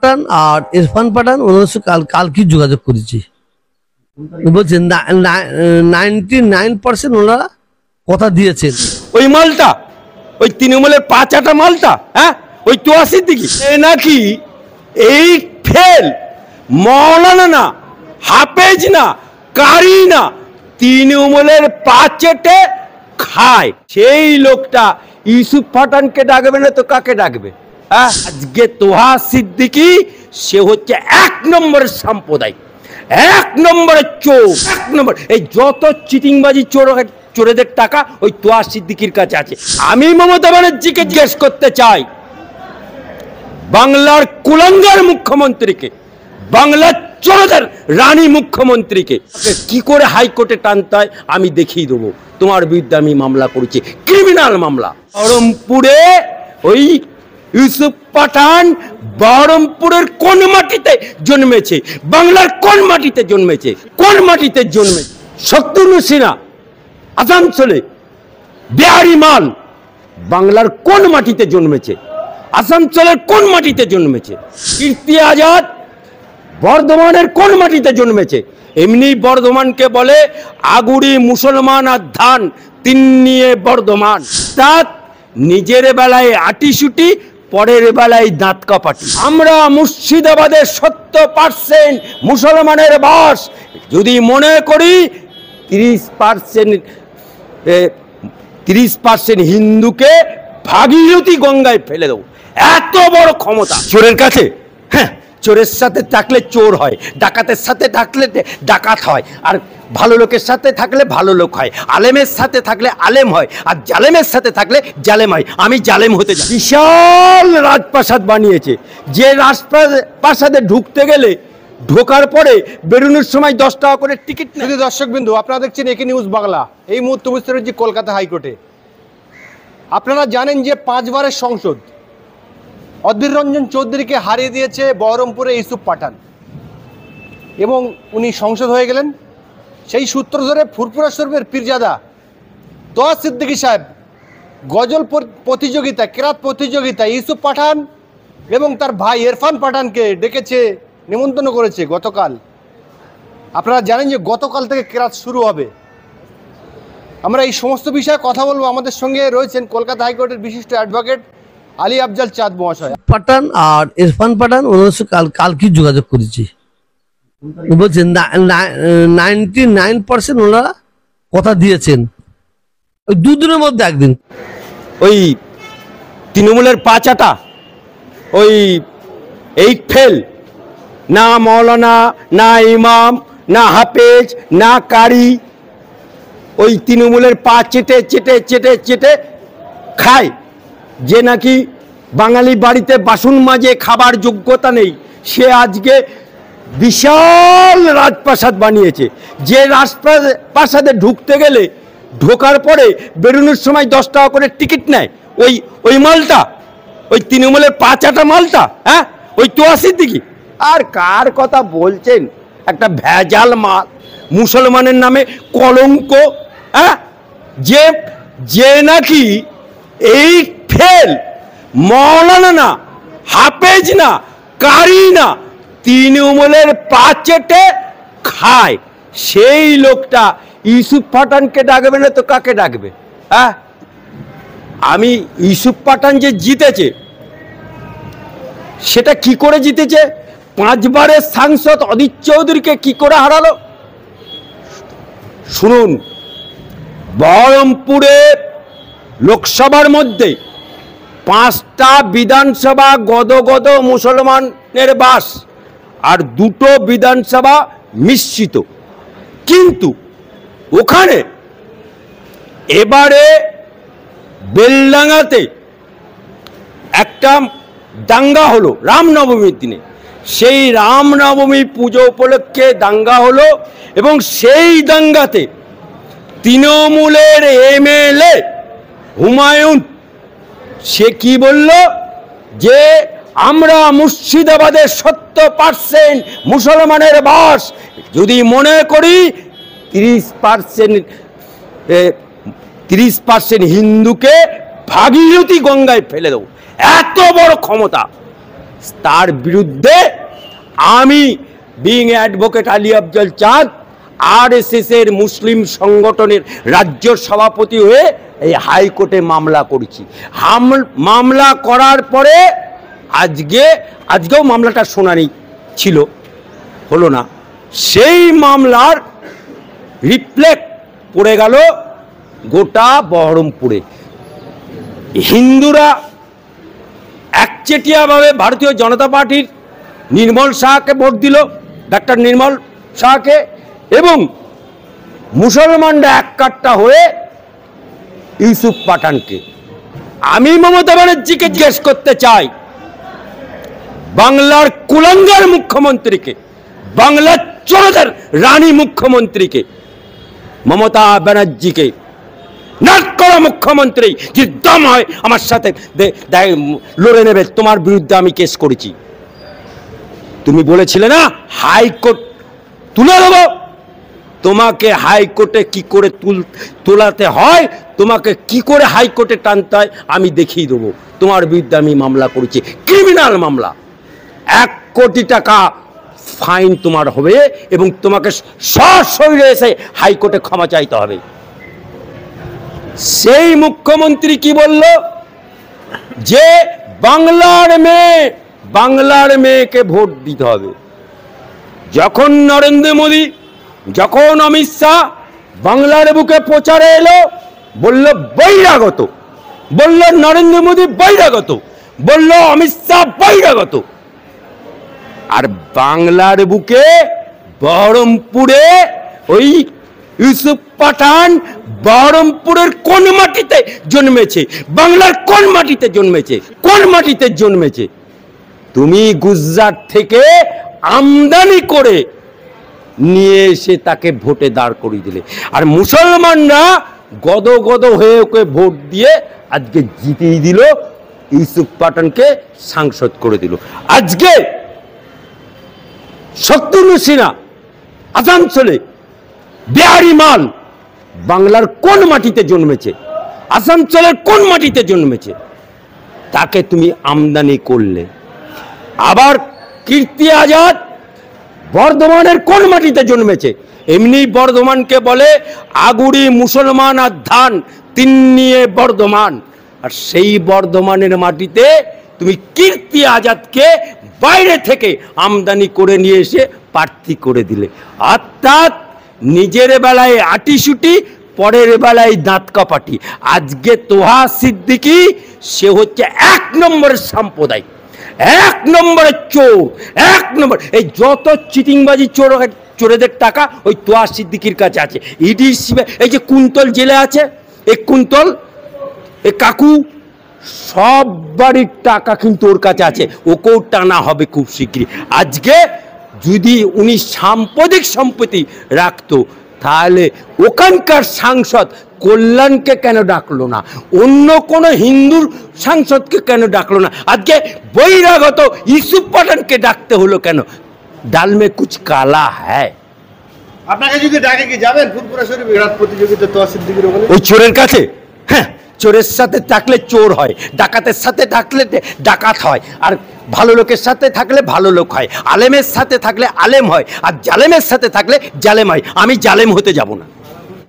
পাঠান আর ইরফান পাঠান ওনার সাথে কালকে যোগাযোগ করেছি। বলছেন 99% ওনারা কথা দিয়েছেন। ওই মালটা ওই তৃণমূলের 5 মালটা, হ্যাঁ ওই 83 দিকে নাকি এই ফেল মৌলানা না, হাফেজ না, কারি না, তৃণমূলের 5 খায়। সেই লোকটা ইউসুফ পাঠানকে ডাকবে না তো কাকে ডাকবে? আজকে তোহা সিদ্দিকী সে হচ্ছে 1 নম্বরের সাম্প্রদায়িক, 1 নম্বরের চোর, 1 নম্বর। এই যত চিটিংবাজি চোরেদের টাকা ওই তোহা সিদ্দিকীর কাছে আছে। আমি মমতা ব্যানার্জিকে জিজ্ঞেস করতে চাই, বাংলার কুলাঙ্গার মুখ্যমন্ত্রীকে, বাংলার চোরদের রানী মুখ্যমন্ত্রীকে কি করে হাইকোর্টে টানতে হয় আমি দেখিয়ে দেবো। তোমার বিরুদ্ধে আমি মামলা করেছি, ক্রিমিনাল মামলা। বহরমপুরে ওই ইউসুফ পাঠান বহরমপুরের কোন মাটিতে জন্মেছে? বাংলার কোন মাটিতে জন্মেছে? কোন মাটিতে জন্মেছে? শত্রুঘ্ন সিনহা আসানসোলে, বিহারি মাল বাংলার কোন মাটিতে জন্মেছে? আসানসোলের কোন মাটিতে জন্মেছে? কীর্তি আজাদ বর্ধমানের কোন মাটিতে জন্মেছে? এমনি বর্ধমানকে বলে আগুড়ি মুসলমান আর ধান তিন নিয়ে বর্ধমান। তার নিজের বেলায় আটিসুটি, পরের বেলায় দাঁত কাপাটি। আমরা মুর্শিদাবাদের 70% মুসলমানের বাস, যদি মনে করি 30% হিন্দুকে ভাগীরথী গঙ্গায় ফেলে দেবো। এত বড় ক্ষমতা চোরের কাছে। হ্যাঁ, চোরের সাথে থাকলে চোর হয়, ডাকাতের সাথে থাকলে ডাকাত হয়, আর ভালো লোকের সাথে থাকলে ভালো লোক হয়, আলেমের সাথে থাকলে আলেম হয়, আর জালেমের সাথে থাকলে জালেম হয়। আমি জালেম হতে চাই। বিশাল রাজপ্রাসাদ বানিয়েছে, যে রাজপ্রাসাদে ঢুকতে গেলে ঢোকার পরে বেরোনোর সময় 10 টাকা করে টিকিট নেই। দর্শক বিন্দু, আপনারা দেখছেন একে নিউজ বাংলা। এই মুহূর্তে উপস্থিত রয়েছে কলকাতা হাইকোর্টে। আপনারা জানেন যে 5 বারের সংসদ অধীর রঞ্জন চৌধুরীকে হারিয়ে দিয়েছে বহরমপুরে ইউসুফ পাঠান, এবং উনি সংসদ হয়ে গেলেন। সেই সূত্র ধরে ফুরফুরা শরীফের পীরজাদা তোহা সিদ্দিকী সাহেব গজল প্রতিযোগিতা, কেরাত প্রতিযোগিতা ইউসুফ পাঠান এবং তার ভাই ইরফান পাঠানকে ডেকেছে, নিমন্ত্রণ করেছে গতকাল। আপনারা জানেন যে গতকাল থেকে কেরাত শুরু হবে। আমরা এই সমস্ত বিষয়ে কথা বলবো। আমাদের সঙ্গে রয়েছেন কলকাতা হাইকোর্টের বিশিষ্ট অ্যাডভোকেট আলী আফজাল চাঁদ মহাশয়। পাঠান আর ইরফান পাঠান ওনার সাথে কালকে যোগাযোগ করেছি। বলছেন 99% ওনারা কথা দিয়েছেন। ওই 2 দিনের মধ্যে একদিন ওই তৃণমূলের 5 ওই 8 ফেল, না মৌলানা, না ইমাম, না হাফেজ, না কারি, ওই তৃণমূলের পা চেটে চেটে চেটে চেটে খায়। যে নাকি বাঙালি বাড়িতে বাসন মাজে খাবার যোগ্যতা নেই, সে আজকে বিশাল রাজপ্রাসাদ বানিয়েছে। যে রাজপ্রাসাদে ঢুকতে গেলে ঢোকার পরে বেরোনোর সময় 10 টাকা করে টিকিট নেয়। ওই মালটা ওই তৃণমূলের 5 মালটা, হ্যাঁ ওই তোহা সিদ্দিকী। আর কার কথা বলছেন? একটা ভেজাল মাল, মুসলমানের নামে কলঙ্ক। হ্যাঁ, যে নাকি এই ফেল মৌলানা না, হাফেজ না, কারি না, তৃণমূলের 5 খায়। সেই লোকটা ইউসুফ পাঠানকে ডাকবে না তো কাকে ডাকবে? হ্যাঁ, আমি ইউসুফ পাঠান যে জিতেছে সেটা কি করে জিতেছে? 5 বারের সাংসদ অধীর চৌধুরীকে কি করে হারালো শুনুন। বহরমপুরে লোকসভার মধ্যে 5টা বিধানসভা গদগদ মুসলমানের বাস, আর 2টো বিধানসভা মিশ্রিত। কিন্তু ওখানে এবারে বেলডাঙ্গাতে একটা দাঙ্গা হলো রামনবমীর দিনে। সেই রামনবমী পুজো উপলক্ষে দাঙ্গা হলো, এবং সেই দাঙ্গাতে তৃণমূলের MLA হুমায়ুন সে কি বলল যে আমরা মুর্শিদাবাদের 70% মুসলমানের বাস, যদি মনে করি 30% হিন্দুকে ভাগীরথী গঙ্গায় ফেলে দেবো। এত বড় ক্ষমতা। তার বিরুদ্ধে আমি বিং অ্যাডভোকেট আলী আফজল চাঁদ আরএসএস এর মুসলিম সংগঠনের রাজ্য সভাপতি হয়ে এই হাইকোর্টে মামলা করেছি। মামলা করার পরে আজকেও মামলাটা শুনানি ছিল, হলো না। সেই মামলার রিফ্লেক্ট পড়ে গেল গোটা বহরমপুরে। হিন্দুরা একচেটিয়াভাবে ভারতীয় জনতা পার্টির নির্মল শাহকে ভোট দিল, ডাক্তার নির্মল শাহকে, এবং মুসলমানরা এক কাট্টা হয়ে ইউসুফ পাঠানকে। আমি মমতা ব্যানার্জিকে জিজ্ঞেস করতে চাই, বাংলার কুলাঙ্গার মুখ্যমন্ত্রীকে, বাংলার চোরদের রানী মুখ্যমন্ত্রীকে, মমতা ব্যানার্জিকে, নাট করা মুখ্যমন্ত্রী, যে দম হয় আমার সাথে লড়ে নেবে, তোমার বিরুদ্ধে আমি কেস করেছি। তুমি বলেছিলে না হাইকোর্ট তুলে দেবো, তোমাকে হাইকোর্টে কি করে তোলাতে হয়, তোমাকে কি করে হাইকোর্টে টানতে হয় আমি দেখিয়ে দেবো। তোমার বিরুদ্ধে আমি মামলা করেছি, ক্রিমিনাল মামলা। 1 কোটি টাকা ফাইন তোমার হবে এবং তোমাকে সশরীরে এসে হাইকোর্টে ক্ষমা চাইতে হবে। সেই মুখ্যমন্ত্রী কি বলল, যে বাংলার মেয়েকে ভোট দিতে হবে। যখন নরেন্দ্র মোদী, যখন অমিত শাহ বাংলার বুকে প্রচারে এলো, বলল বহিরাগত, বলল নরেন্দ্র মোদী বহিরাগত, বলল অমিত শাহ বহিরাগত। আর বাংলার বুকে বহরমপুরে ওই ইউসুফ পাঠান বহরমপুরের কোন মাটিতে জন্মেছে, বাংলার কোন মাটিতে জন্মেছে, কোন মাটিতে জন্মেছে? তুমি গুজরাট থেকে আমদানি করে নিয়ে এসে তাকে ভোটে দাঁড় করিয়ে দিলে, আর মুসলমানরা গদ হয়ে ওকে ভোট দিয়ে আজকে জিতিয়ে দিল, ইউসুফ পাঠানকে সাংসদ করে দিল। আজকে শত্রুঘ্ন সিনহা আসানসোলে বিহারি মাল বাংলার কোন মাটিতে জন্মেছে, আসানসোলের কোন মাটিতে জন্মেছে, তাকে তুমি আমদানি করলে। আবার কীর্তি আজাদ বর্ধমানের কোন মাটিতে জন্মেছে? এমনি বর্ধমানকে বলে আগুড়ি মুসলমান আর ধান তিন নিয়ে বর্ধমান, আর সেই বর্ধমানের মাটিতে তুমি কীর্তি আজাদকে বাইরে থেকে আমদানি করে নিয়ে এসে প্রার্থী করে দিলে। অর্থাৎ নিজের বেলায় আটিসুটি, পরের বেলায় দাঁত কাপাটি। আজকে তোহা সিদ্দিকী সে হচ্ছে 1 নম্বরের সাম্প্রদায়িক, 1 নম্বরের চোর, 1 নম্বর। এই যত চিটিংবাজি চোরেদের টাকা ওই তোহা সিদ্দিকীর কাছে আছে। ইডি এই যে কুন্তল জেলে আছে, এই কুন্তল, এ কাকু, সব বাড়ির টাকা কিন্তু ওর কাছে আছে, ওকেও টানা হবে খুব শীঘ্রই। আজকে যদি উনি সাম্প্রতিক সম্পত্তি রাখতো, তাহলে ওখানকার সাংসদ কল্যাণকে কেন ডাকলো না, অন্য কোনো হিন্দুর সাংসদকে কেন ডাকলো না? আজকে বহিরাগত ইউসুফ পাঠানকে ডাকতে হলো কেন? ডাল মে কুছ কালা হ্যায়। আপনাকে যদি ডাকে কি যাবেন ফুরফুরা শরীফ রাত প্রতিযোগিতা তোহা সিদ্দিকীর ওখানে? ওই চোরের কাছে? হ্যাঁ, চোরের সাথে থাকলে চোর হয়, ডাকাতের সাথে থাকলে ডাকাত হয়, আর ভালো লোকের সাথে থাকলে ভালো লোক হয়, আলেমের সাথে থাকলে আলেম হয়, আর জালেমের সাথে থাকলে জালেম হয়। আমি জালেম হতে যাব না।